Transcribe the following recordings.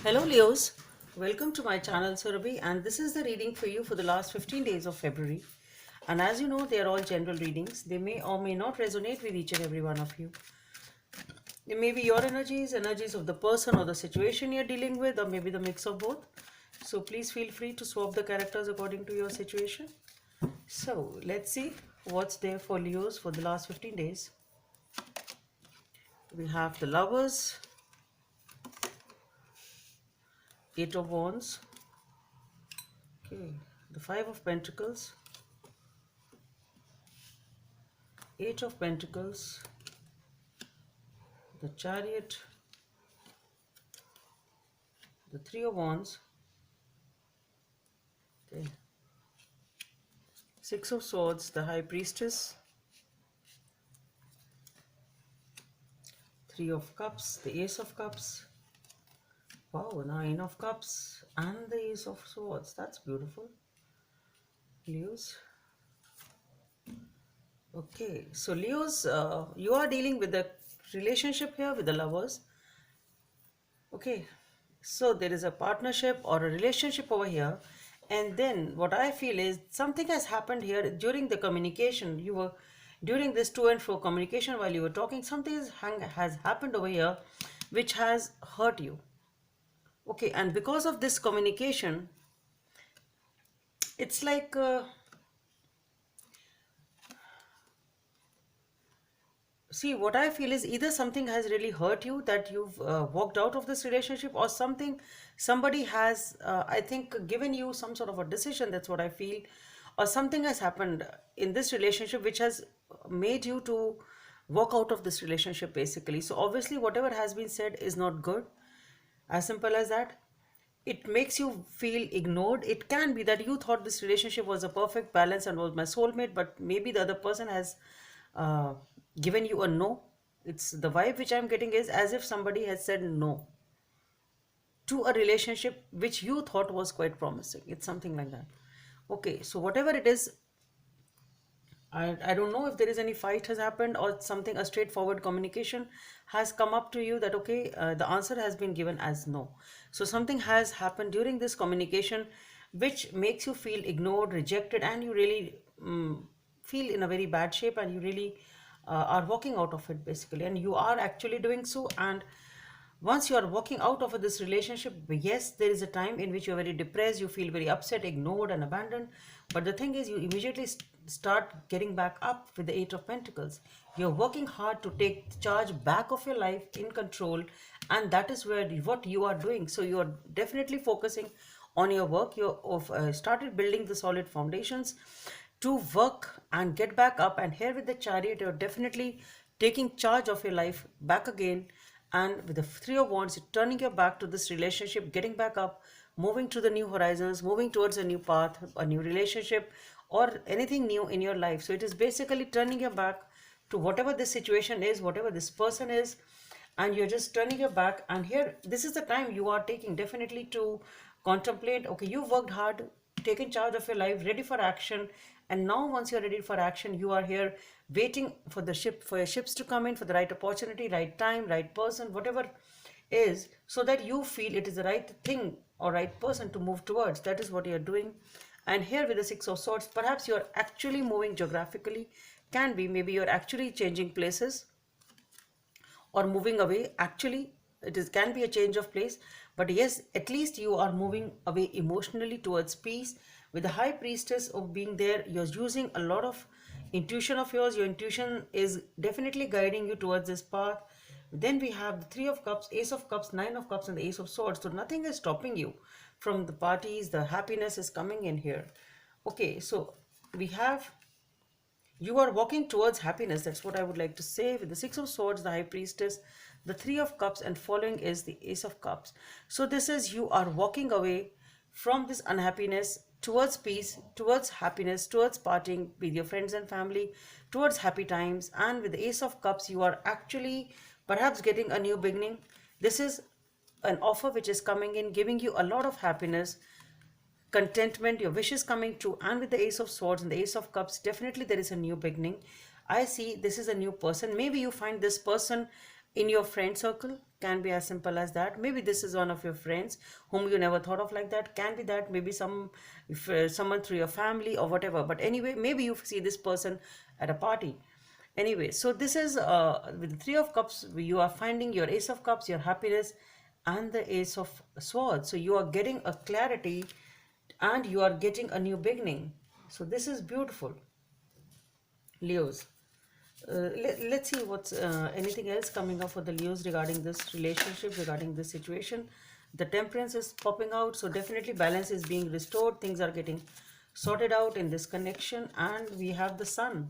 Hello Leos, welcome to my channel Surabhi, and this is the reading for you for the last 15 days of February. And as you know, they are all general readings. They may or may not resonate with each and every one of you. They may be your energies, energies of the person or the situation you're dealing with, or maybe the mix of both. So please feel free to swap the characters according to your situation. So let's see what's there for Leos for the last 15 days. We have the Lovers, Eight of Wands, okay, the Five of Pentacles, Eight of Pentacles, the Chariot, the Three of Wands, okay, Six of Swords, the High Priestess, Three of Cups, the Ace of Cups, wow, Nine of Cups, and the Ace of Swords. That's beautiful. Leos. Okay, so Leos, you are dealing with the relationship here with the Lovers. Okay, so there is a partnership or a relationship over here, and then what I feel is something has happened here during the communication. You were during this to and fro communication while you were talking, something has happened over here which has hurt you. Okay, and because of this communication, it's like see, what I feel is either something has really hurt you that you've walked out of this relationship, or somebody has, I think, given you some sort of a decision. That's what I feel, or something has happened in this relationship which has made you to walk out of this relationship, basically. So obviously, whatever has been said is not good. As simple as that. It makes you feel ignored. It can be that you thought this relationship was a perfect balance and was my soulmate, but maybe the other person has uh, given you a no. It's the vibe which I'm getting is as if somebody has said no to a relationship which you thought was quite promising. It's something like that. Okay, so whatever it is, I don't know if there is any fight has happened or something, a straightforward communication has come up to you that, okay, the answer has been given as no. So something has happened during this communication which makes you feel ignored, rejected, and you really feel in a very bad shape, and you really are walking out of it, basically. And you are actually doing so. And once you are walking out of this relationship, yes, there is a time in which you're very depressed, you feel very upset, ignored, and abandoned. But the thing is, you immediately start getting back up with the Eight of Pentacles. You're working hard to take charge back of your life in control, and that is where what you are doing. So you are definitely focusing on your work. You've started building the solid foundations to work and get back up. And here with the Chariot, you're definitely taking charge of your life back again. And with the Three of Wands, you're turning your back to this relationship, getting back up, moving to the new horizons, moving towards a new path, a new relationship, or anything new in your life. So it is basically turning your back to whatever this situation is, whatever this person is, and you're just turning your back. And here, this is the time you are taking definitely to contemplate. Okay, you've worked hard, taken charge of your life, ready for action. And now once you're ready for action, you are here waiting for your ships to come in, for the right opportunity, right time, right person, whatever is, so that you feel it is the right thing or right person to move towards. That is what you're doing. And here with the Six of Swords, perhaps you're actually moving geographically. Can be, maybe you're actually changing places or moving away. Actually, it is can be a change of place, but yes, at least you are moving away emotionally towards peace. With the High Priestess of being there, you're using a lot of intuition of yours. Your intuition is definitely guiding you towards this path. Then we have the Three of Cups, Ace of Cups, Nine of Cups, and the Ace of Swords. So nothing is stopping you from the parties. The happiness is coming in here. Okay, so we have, you are walking towards happiness. That's what I would like to say. With the Six of Swords, the High Priestess, the Three of Cups, and following is the Ace of Cups. So this is, you are walking away from this unhappiness towards peace, towards happiness, towards parting with your friends and family, towards happy times. And with the Ace of Cups, you are actually perhaps getting a new beginning. This is an offer which is coming in, giving you a lot of happiness, contentment, your wishes coming true. And with the Ace of Swords and the Ace of Cups, definitely there is a new beginning. I see this is a new person. Maybe you find this person in your friend circle, can be as simple as that. Maybe this is one of your friends whom you never thought of like that, can be that. Maybe if, someone through your family or whatever, but anyway, maybe you see this person at a party. Anyway, so this is with the Three of Cups, you are finding your Ace of Cups, your happiness, and the Ace of Swords. So you are getting a clarity and you are getting a new beginning. So this is beautiful, Leos. Let's see what's anything else coming up for the Leos regarding this relationship, regarding this situation. The Temperance is popping out, so definitely balance is being restored. Things are getting sorted out in this connection, and we have the Sun.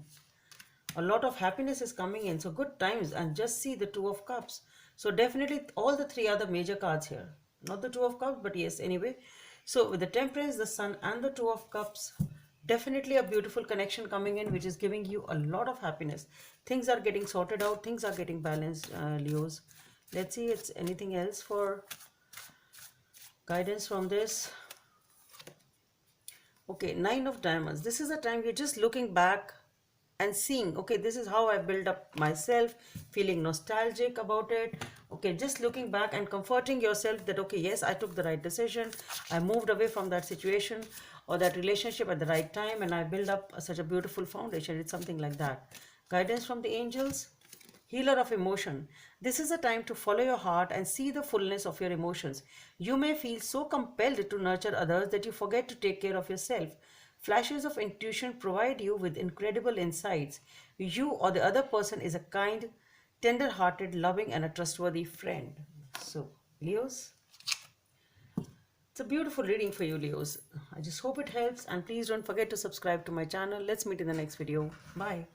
A lot of happiness is coming in, so good times. And just see the Two of Cups. So definitely all the three are the major cards here, not the Two of Cups, but yes, anyway. So with the Temperance, the Sun, and the Two of Cups, definitely a beautiful connection coming in, which is giving you a lot of happiness. Things are getting sorted out, things are getting balanced, Leos. Let's see it's anything else for guidance from this. Okay, Nine of Diamonds. This is a time you're just looking back and seeing, okay, this is how I build up myself, feeling nostalgic about it. Okay, just looking back and comforting yourself that, okay, yes, I took the right decision. I moved away from that situation or that relationship at the right time, and I built up such a beautiful foundation. It's something like that. Guidance from the angels. Healer of emotion. This is a time to follow your heart and see the fullness of your emotions. You may feel so compelled to nurture others that you forget to take care of yourself. Flashes of intuition provide you with incredible insights. You or the other person is a kind, tender hearted, loving, and a trustworthy friend. So, Leos, it's a beautiful reading for you, Leos. I just hope it helps, and please don't forget to subscribe to my channel. Let's meet in the next video. Bye.